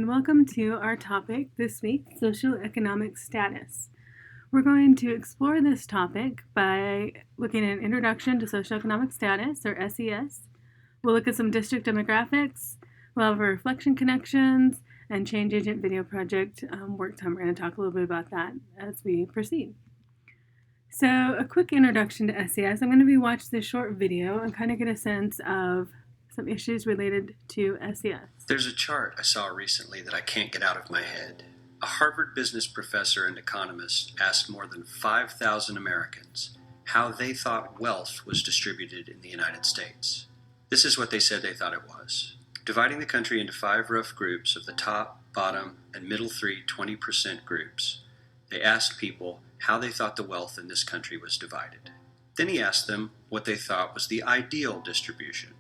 And welcome to our topic this week, socioeconomic status. We're going to explore this topic by looking at an introduction to socioeconomic status, or SES. We'll look at some district demographics, we'll have a reflection connections, and change agent video project work time. We're going to talk a little bit about that as we proceed. So a quick introduction to SES. I'm going to be watching this short video and kind of get a sense of some issues related to SES. There's a chart I saw recently that I can't get out of my head. A Harvard business professor and economist asked more than 5,000 Americans how they thought wealth was distributed in the United States. This is what they said they thought it was. Dividing the country into 5 rough groups of the top, bottom, and middle 3 20% groups, they asked people how they thought the wealth in this country was divided. Then he asked them what they thought was the ideal distribution.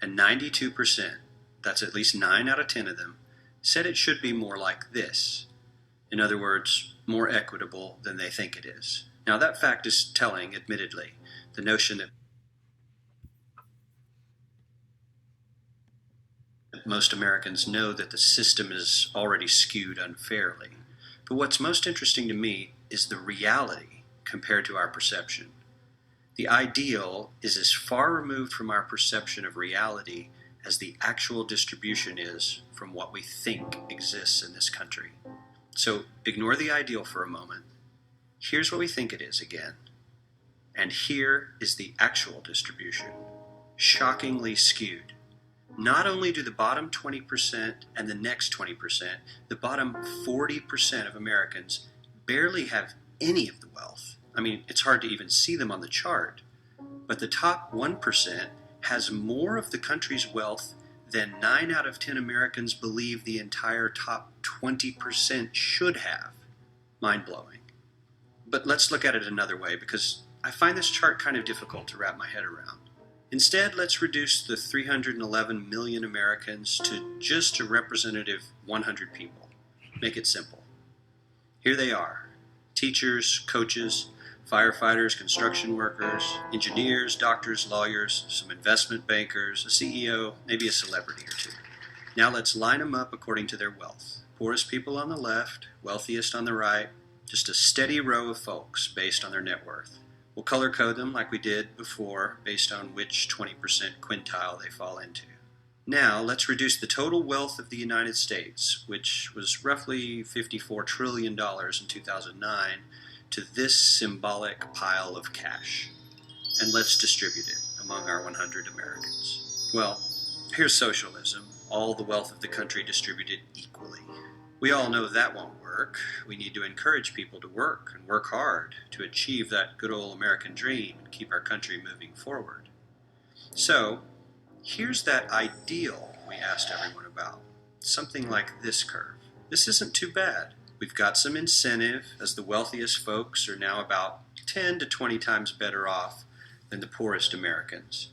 And 92%, that's at least 9 out of 10 of them, said it should be more like this. In other words, more equitable than they think it is. Now that fact is telling, admittedly, the notion that most Americans know that the system is already skewed unfairly. But what's most interesting to me is the reality compared to our perception. The ideal is as far removed from our perception of reality as the actual distribution is from what we think exists in this country. So ignore the ideal for a moment. Here's what we think it is again. And here is the actual distribution, shockingly skewed. Not only do the bottom 20% and the next 20%, the bottom 40% of Americans barely have any of the wealth. I mean, it's hard to even see them on the chart. But the top 1% has more of the country's wealth than 9 out of 10 Americans believe the entire top 20% should have. Mind-blowing. But let's look at it another way, because I find this chart kind of difficult to wrap my head around. Instead, let's reduce the 311 million Americans to just a representative 100 people. Make it simple. Here they are: teachers, coaches, firefighters, construction workers, engineers, doctors, lawyers, some investment bankers, a CEO, maybe a celebrity or two. Now let's line them up according to their wealth. Poorest people on the left, wealthiest on the right, just a steady row of folks based on their net worth. We'll color code them like we did before based on which 20% quintile they fall into. Now let's reduce the total wealth of the United States, which was roughly $54 trillion in 2009, to this symbolic pile of cash. And let's distribute it among our 100 Americans. Well, here's socialism, all the wealth of the country distributed equally. We all know that won't work. We need to encourage people to work and work hard to achieve that good old American dream and keep our country moving forward. So, here's that ideal we asked everyone about. Something like this curve. This isn't too bad. We've got some incentive, as the wealthiest folks are now about 10 to 20 times better off than the poorest Americans.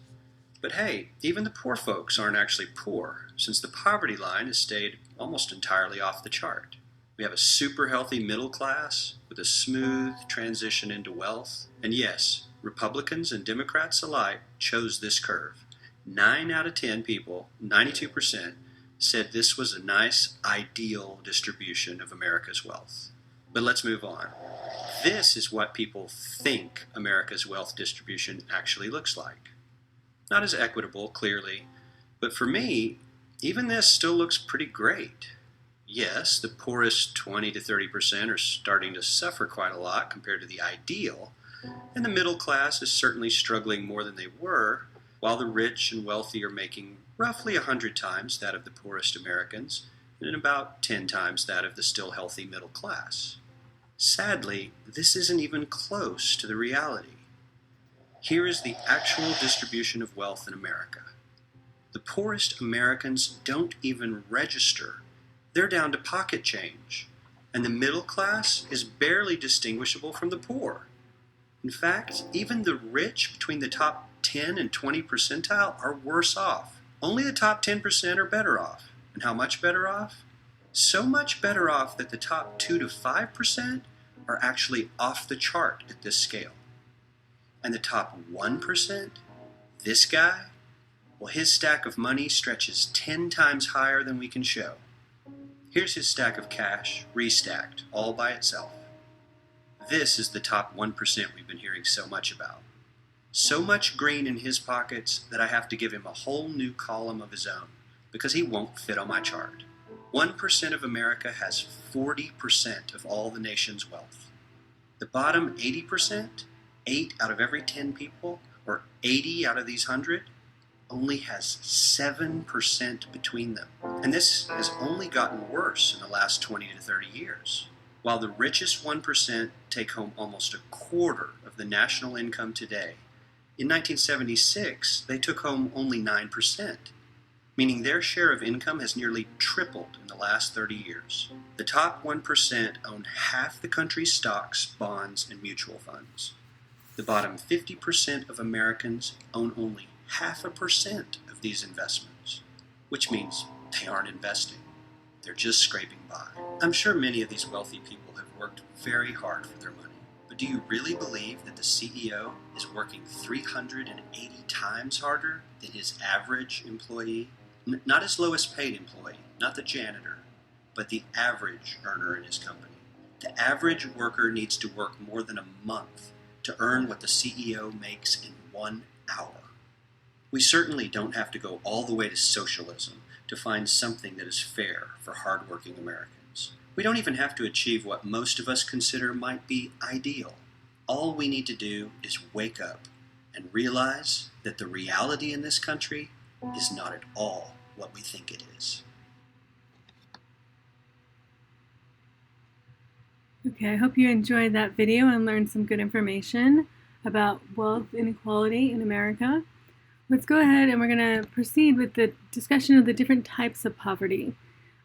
But hey, even the poor folks aren't actually poor, since the poverty line has stayed almost entirely off the chart. We have a super healthy middle class with a smooth transition into wealth. And yes, Republicans and Democrats alike chose this curve. 9 out of 10 people, 92%, said this was a nice, ideal distribution of America's wealth. But let's move on. This is what people think America's wealth distribution actually looks like. Not as equitable, clearly, but for me, even this still looks pretty great. Yes, the poorest 20 to 30% are starting to suffer quite a lot compared to the ideal, and the middle class is certainly struggling more than they were, while the rich and wealthy are making roughly 100 times that of the poorest Americans, and about 10 times that of the still healthy middle class. Sadly, this isn't even close to the reality. Here is the actual distribution of wealth in America. The poorest Americans don't even register. They're down to pocket change, and the middle class is barely distinguishable from the poor. In fact, even the rich between the top 10 and 20 percentile are worse off. Only the top 10% are better off. And how much better off? So much better off that the top 2 to 5% are actually off the chart at this scale. And the top 1%, this guy, well, his stack of money stretches 10 times higher than we can show. Here's his stack of cash, restacked, all by itself. This is the top 1% we've been hearing so much about. So much green in his pockets that I have to give him a whole new column of his own, because he won't fit on my chart. 1% of America has 40% of all the nation's wealth. The bottom 80%, 8 out of every 10 people, or 80 out of these 100, only has 7% between them. And this has only gotten worse in the last 20 to 30 years. While the richest 1% take home almost a quarter of the national income today, in 1976 they took home only 9%, meaning their share of income has nearly tripled in the last 30 years. The top 1% own half the country's stocks, bonds, and mutual funds. The bottom 50% of Americans own only 0.5% of these investments, which means they aren't investing. They're just scraping by. I'm sure many of these wealthy people have worked very hard for their money, but do you really believe that the CEO is working 380 times harder than his average employee? Not his lowest paid employee, not the janitor, but the average earner in his company. The average worker needs to work more than a month to earn what the CEO makes in 1 hour. We certainly don't have to go all the way to socialism to find something that is fair for hardworking Americans. We don't even have to achieve what most of us consider might be ideal. All we need to do is wake up and realize that the reality in this country is not at all what we think it is. Okay, I hope you enjoyed that video and learned some good information about wealth inequality in America. Let's go ahead and we're going to proceed with the discussion of the different types of poverty.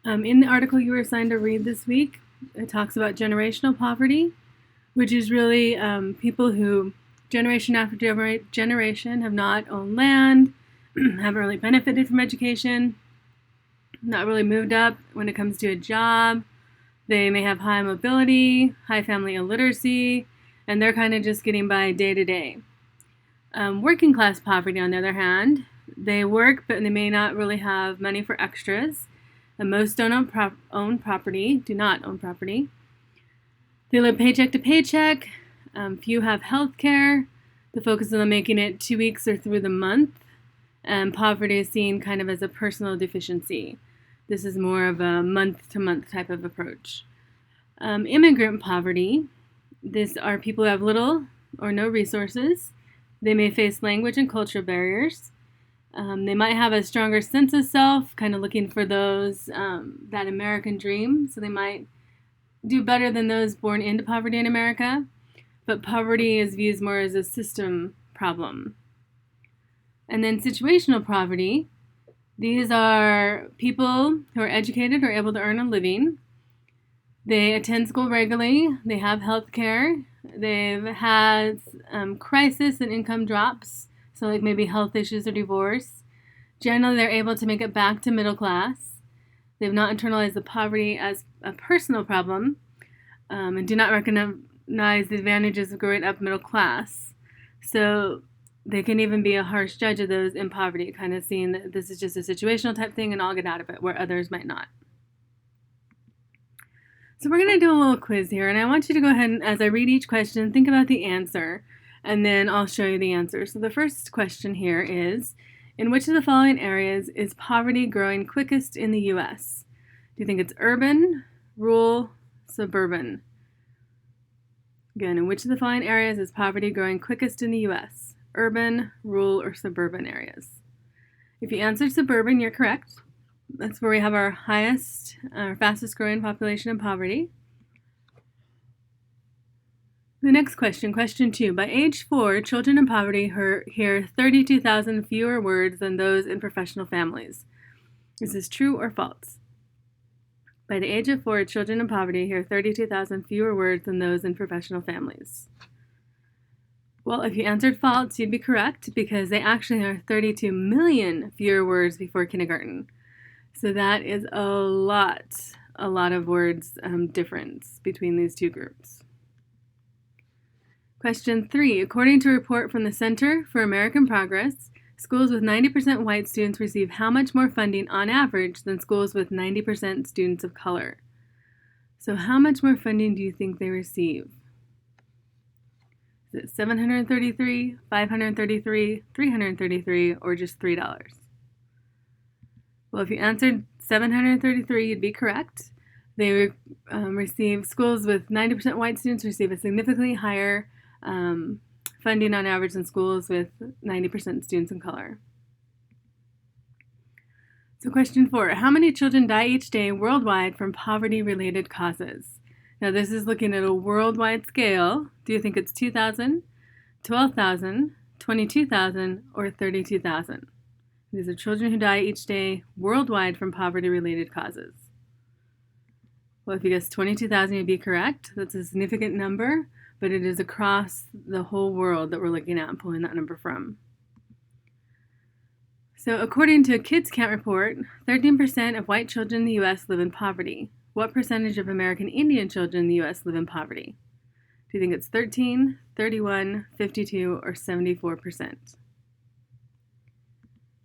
In the article you were assigned to read this week, it talks about generational poverty, which is really people who generation after generation have not owned land, haven't really benefited from education, not really moved up when it comes to a job. They may have high mobility, high family illiteracy, and they're kind of just getting by day to day. Working class poverty, on the other hand, they work, but they may not really have money for extras. And most don't own property, do not own property. They live paycheck to paycheck. Few have health care. The focus is on making it 2 weeks or through the month. And poverty is seen kind of as a personal deficiency. This is more of a month-to-month type of approach. Immigrant poverty. These are people who have little or no resources. They may face language and cultural barriers. They might have a stronger sense of self, kind of looking for those, that American dream. So they might do better than those born into poverty in America. But poverty is viewed more as a system problem. And then situational poverty. These are people who are educated or able to earn a living. They attend school regularly. They have health care. They've had crisis and income drops, so like maybe health issues or divorce. Generally, they're able to make it back to middle class. They've not internalized the poverty as a personal problem and do not recognize the advantages of growing up middle class. So they can even be a harsh judge of those in poverty, kind of seeing that this is just a situational type thing and I'll get out of it, where others might not. So we're going to do a little quiz here, and I want you to go ahead and, as I read each question, think about the answer, and then I'll show you the answer. So the first question here is, in which of the following areas is poverty growing quickest in the U.S.? Do you think it's urban, rural, suburban? Again, in which of the following areas is poverty growing quickest in the U.S.? Urban, rural, or suburban areas? If you answered suburban, you're correct. That's where we have our highest, our fastest growing population in poverty. The next question, question 2. By age 4, children in poverty hear 32,000 fewer words than those in professional families. Is this true or false? By the age of 4, children in poverty hear 32,000 fewer words than those in professional families. Well, if you answered false, you'd be correct, because they actually hear 32 million fewer words before kindergarten. So that is a lot of words difference between these two groups. Question 3. According to a report from the Center for American Progress, Schools with 90% white students receive how much more funding on average than schools with 90% students of color? So how much more funding do you think they receive? Is it 733, 533, 333, or just $3? Well, if you answered 733, you'd be correct. They receive, schools with 90% white students receive a significantly higher funding on average than schools with 90% students in color. So question 4, how many children die each day worldwide from poverty-related causes? Now this is looking at a worldwide scale. Do you think it's 2,000, 12,000, 22,000, or 32,000? These are children who die each day worldwide from poverty-related causes. Well, if you guessed 22,000, you'd be correct. That's a significant number, but it is across the whole world that we're looking at and pulling that number from. So according to a Kids Count report, 13% of white children in the U.S. live in poverty. What percentage of American Indian children in the U.S. live in poverty? Do you think it's 13, 31, 52, or 74%?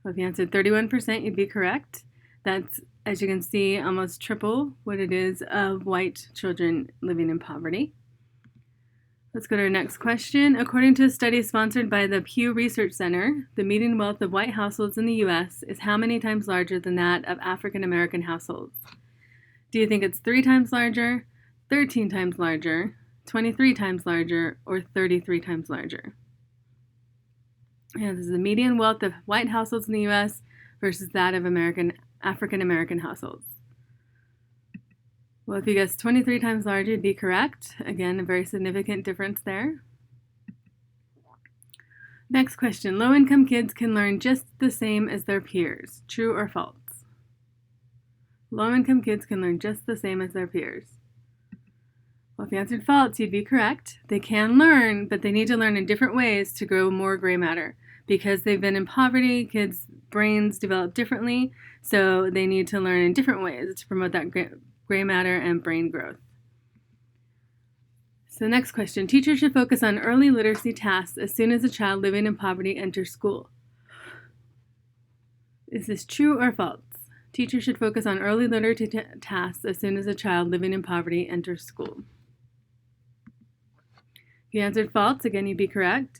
Well, if you answered 31%, you'd be correct. That's, as you can see, almost triple what it is of white children living in poverty. Let's go to our next question. According to a study sponsored by the Pew Research Center, the median wealth of white households in the U.S. is how many times larger than that of African American households? Do you think it's 3 times larger, 13 times larger, 23 times larger, or 33 times larger? And this is the median wealth of white households in the U.S. versus that of African American households. Well, if you guessed 23 times larger, you'd be correct. Again, a very significant difference there. Next question. Low-income kids can learn just the same as their peers. True or false? Low-income kids can learn just the same as their peers. Well, if you answered false, you'd be correct. They can learn, but they need to learn in different ways to grow more gray matter. Because they've been in poverty, kids' brains develop differently, so they need to learn in different ways to promote that gray matter and brain growth. So next question. Teachers should focus on early literacy tasks as soon as a child living in poverty enters school. Is this true or false? Teachers should focus on early literacy tasks as soon as a child living in poverty enters school. If you answered false, again, you'd be correct.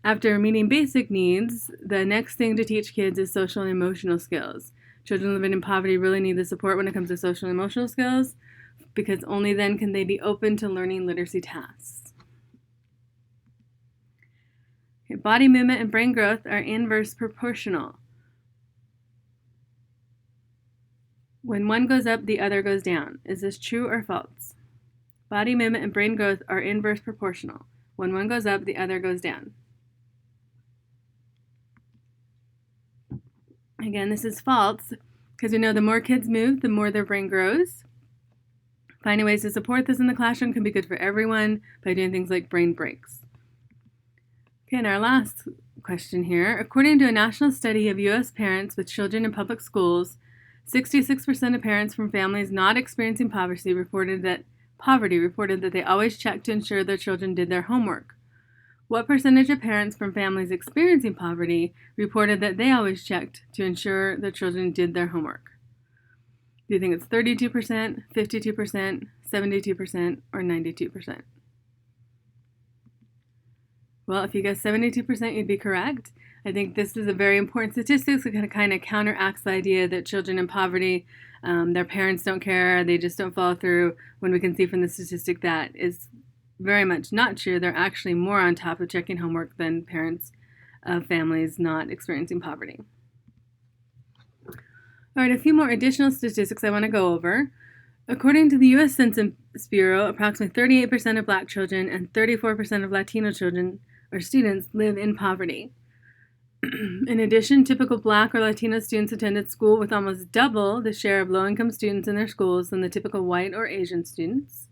After meeting basic needs, the next thing to teach kids is social and emotional skills. Children living in poverty really need the support when it comes to social and emotional skills, because only then can they be open to learning literacy tasks. Okay, body movement and brain growth are inverse proportional. When one goes up, the other goes down. Is this true or false? Body movement and brain growth are inverse proportional. When one goes up, the other goes down. Again, this is false, because we know the more kids move, the more their brain grows. Finding ways to support this in the classroom can be good for everyone by doing things like brain breaks. Okay, and our last question here. According to a national study of U.S. parents with children in public schools, 66% of parents from families not experiencing poverty reported that they always checked to ensure their children did their homework. What percentage of parents from families experiencing poverty reported that they always checked to ensure their children did their homework? Do you think it's 32%, 52%, 72%, or 92%? Well, if you guessed 72%, you'd be correct. I think this is a very important statistic that kind of counteracts the idea that children in poverty, their parents don't care, they just don't follow through, when we can see from the statistic that is very much not true. They're actually more on top of checking homework than parents of families not experiencing poverty. All right, a few more additional statistics I want to go over. According to the U.S. Census Bureau, approximately 38% of Black children and 34% of Latino children or students live in poverty. In addition, typical Black or Latino students attended school with almost double the share of low-income students in their schools than the typical white or Asian students.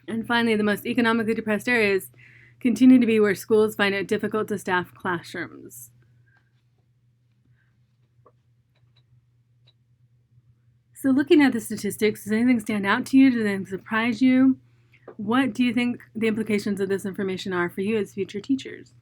And finally, the most economically depressed areas continue to be where schools find it difficult to staff classrooms. So looking at the statistics, does anything stand out to you? Does anything surprise you? What do you think the implications of this information are for you as future teachers?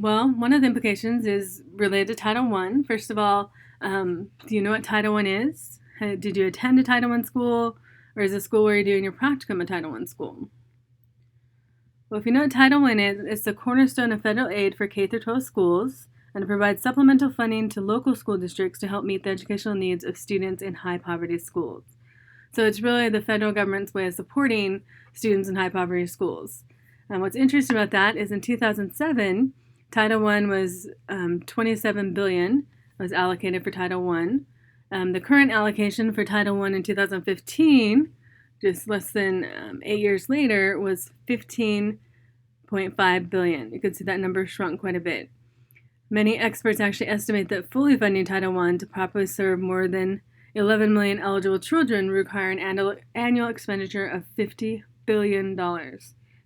Well, one of the implications is related to Title I. First of all, do you know what Title I is? Did you attend a Title I school, or is it a school where you're doing your practicum a Title I school? Well, if you know what Title I is, it's the cornerstone of federal aid for K-12 schools, and it provides supplemental funding to local school districts to help meet the educational needs of students in high-poverty schools. So it's really the federal government's way of supporting students in high-poverty schools. What's interesting about that is in 2007, Title I was $27 billion was allocated for Title I. The current allocation for Title I in 2015, just less than 8 years later, was $15.5 billion. You can see that number shrunk quite a bit. Many experts actually estimate that fully funding Title I to properly serve more than 11 million eligible children require an annual expenditure of $50 billion.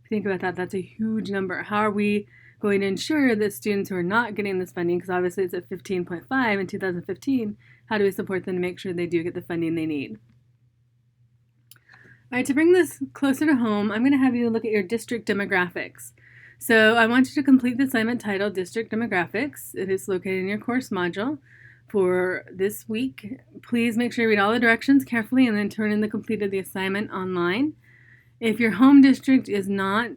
Think about that, that's a huge number. How are we going to ensure that students who are not getting this funding, because obviously it's at 15.5 in 2015, how do we support them to make sure they do get the funding they need? All right, to bring this closer to home, I'm going to have you look at your district demographics. So I want you to complete the assignment titled District Demographics. It is located in your course module for this week. Please make sure you read all the directions carefully and then turn in the completed the assignment online. If your home district is not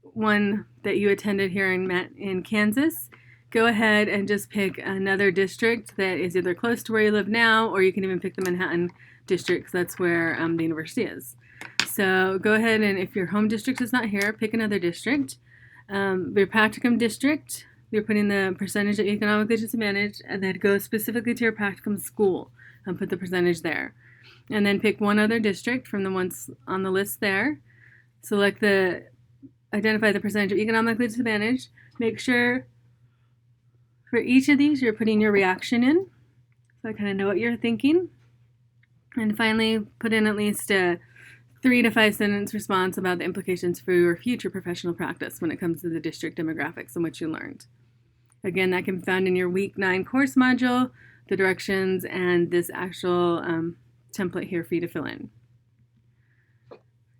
one that you attended here in Kansas, go ahead and just pick another district that is either close to where you live now, or you can even pick the Manhattan district, because that's where the university is. So go ahead, and if your home district is not here, pick another district. Your practicum district, you're putting the percentage of economically disadvantaged, and then go specifically to your practicum school and put the percentage there. And then pick one other district from the ones on the list there. Identify the percentage of economically disadvantaged. Make sure for each of these you're putting your reaction in, so I kind of know what you're thinking. And finally, put in at least a 3 to 5 sentence response about the implications for your future professional practice when it comes to the district demographics and what you learned. Again, that can be found in your Week 9 course module, the directions, and this actual template here for you to fill in.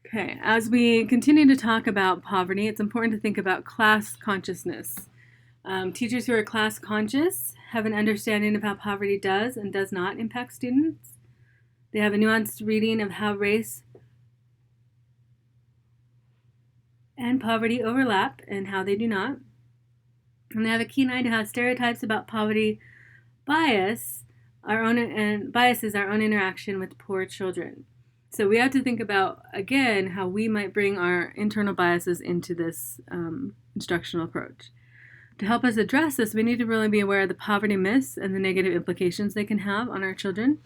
Okay, as we continue to talk about poverty, it's important to think about class consciousness. Teachers who are class conscious have an understanding of how poverty does and does not impact students. They have a nuanced reading of how race and poverty overlap and how they do not. And they have a keen eye to how stereotypes about poverty biases our own interaction with poor children. So we have to think about, again, how we might bring our internal biases into this instructional approach. To help us address this, we need to really be aware of the poverty myths and the negative implications they can have on our children.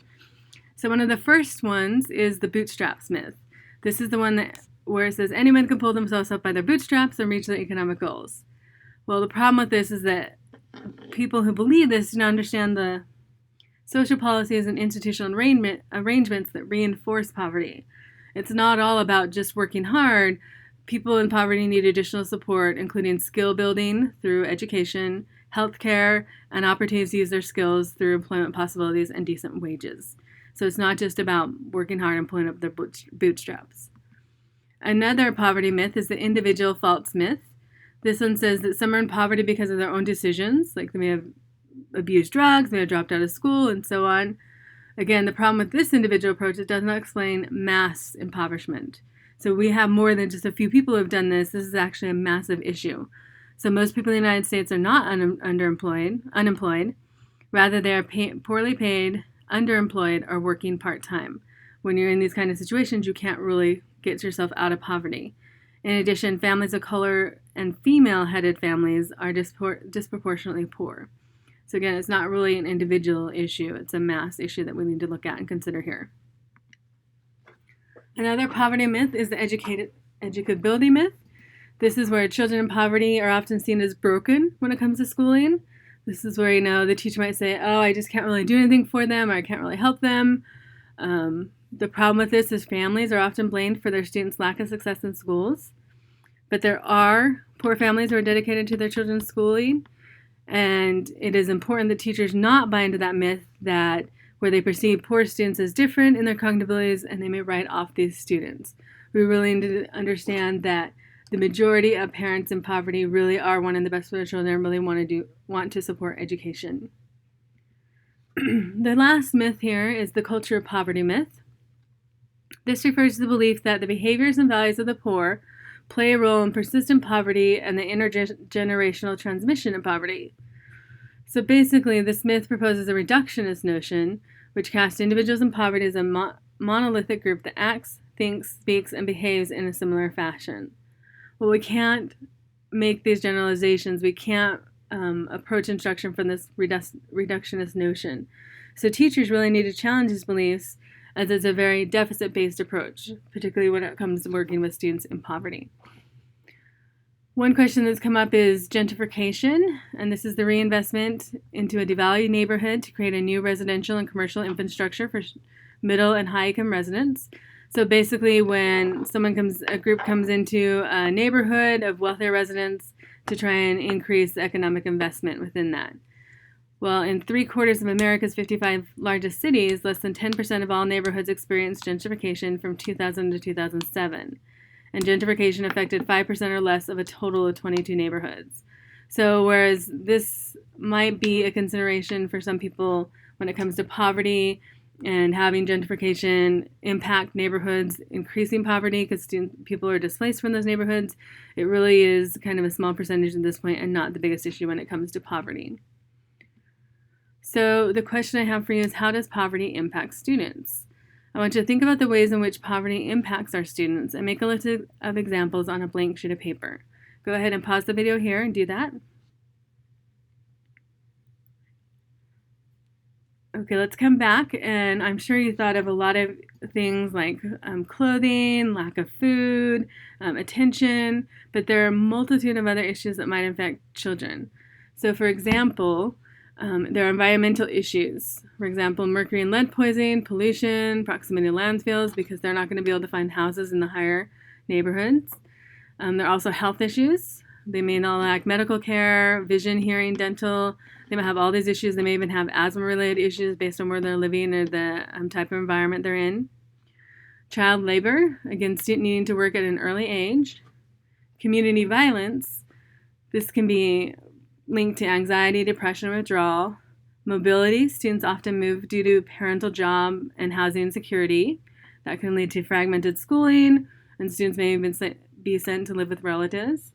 So one of the first ones is the bootstraps myth. This is the one where it says anyone can pull themselves up by their bootstraps and reach their economic goals. Well, the problem with this is that people who believe this do not understand the social policies and institutional arrangements that reinforce poverty. It's not all about just working hard. People in poverty need additional support, including skill building through education, healthcare, and opportunities to use their skills through employment possibilities and decent wages. So it's not just about working hard and pulling up their bootstraps. Another poverty myth is the individual faults myth. This one says that some are in poverty because of their own decisions, like they may have abused drugs, may have dropped out of school, and so on. Again, the problem with this individual approach, it does not explain mass impoverishment. So we have more than just a few people who have done this. This is actually a massive issue. So most people in the United States are not unemployed. Rather, they are poorly paid, underemployed, or working part-time. When you're in these kind of situations, you can't really get yourself out of poverty. In addition, families of color and female-headed families are disproportionately poor. So again, it's not really an individual issue. It's a mass issue that we need to look at and consider here. Another poverty myth is the educability myth. This is where children in poverty are often seen as broken when it comes to schooling. This is where, the teacher might say, oh, I just can't really do anything for them, or I can't really help them. The problem with this is families are often blamed for their students' lack of success in schools. But there are poor families who are dedicated to their children's schooling. And it is important that teachers not buy into that myth that where they perceive poor students as different in their cognitive abilities and they may write off these students. We really need to understand that the majority of parents in poverty really are wanting the best for their children and really want to support education. The last myth here is the culture of poverty myth. This refers to the belief that the behaviors and values of the poor play a role in persistent poverty and the intergenerational transmission of poverty. So basically, this myth proposes a reductionist notion, which casts individuals in poverty as a monolithic group that acts, thinks, speaks, and behaves in a similar fashion. Well, we can't make these generalizations. We can't approach instruction from this reductionist notion. So teachers really need to challenge these beliefs, as it's a very deficit-based approach, particularly when it comes to working with students in poverty. One question that's come up is gentrification, and this is the reinvestment into a devalued neighborhood to create a new residential and commercial infrastructure for middle and high-income residents. So basically, when a group comes into a neighborhood of wealthier residents to try and increase the economic investment within that. Well, in 3/4 of America's 55 largest cities, less than 10% of all neighborhoods experienced gentrification from 2000 to 2007. And gentrification affected 5% or less of a total of 22 neighborhoods. So whereas this might be a consideration for some people when it comes to poverty and having gentrification impact neighborhoods, increasing poverty because people are displaced from those neighborhoods, it really is kind of a small percentage at this point and not the biggest issue when it comes to poverty. So the question I have for you is, how does poverty impact students? I want you to think about the ways in which poverty impacts our students and make a list of examples on a blank sheet of paper. Go ahead and pause the video here and do that. Okay, let's come back, and I'm sure you thought of a lot of things like clothing, lack of food, attention, but there are a multitude of other issues that might affect children. So for example, there are environmental issues. For example, mercury and lead poisoning, pollution, proximity to landfills, because they're not going to be able to find houses in the higher neighborhoods. There are also health issues. They may not lack medical care, vision, hearing, dental. They might have all these issues. They may even have asthma-related issues based on where they're living or the type of environment they're in. Child labor, again, student needing to work at an early age. Community violence. This can be linked to anxiety, depression, withdrawal. Mobility, students often move due to parental job and housing insecurity. That can lead to fragmented schooling, and students may even be sent to live with relatives.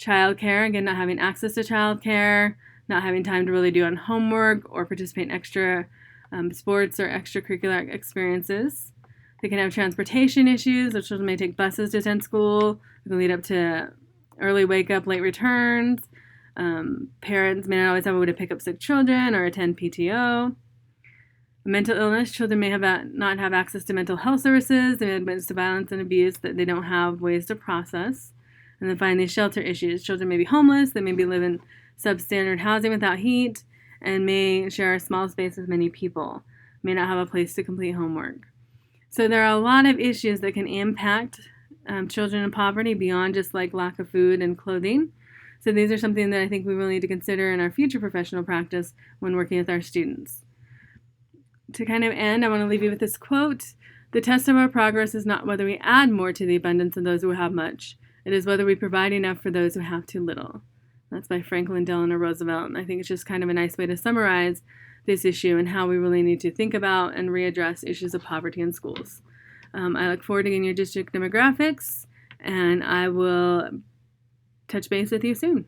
Childcare, again, not having access to childcare, not having time to really do on homework or participate in extra sports or extracurricular experiences. They can have transportation issues, so children may take buses to attend school. It can lead up to early wake-up, late returns. Parents may not always have a way to pick up sick children or attend PTO. Mental illness, children may not have access to mental health services. They may admit to violence and abuse that they don't have ways to process. And then finally, shelter issues. Children may be homeless. They may be living substandard housing without heat and may share a small space with many people. May not have a place to complete homework. So there are a lot of issues that can impact children in poverty beyond just like lack of food and clothing. So these are something that I think we really need to consider in our future professional practice when working with our students. To kind of end, I want to leave you with this quote. The test of our progress is not whether we add more to the abundance of those who have much. It is whether we provide enough for those who have too little. That's by Franklin Delano Roosevelt. And I think it's just kind of a nice way to summarize this issue and how we really need to think about and readdress issues of poverty in schools. I look forward to getting your district demographics, and I will touch base with you soon.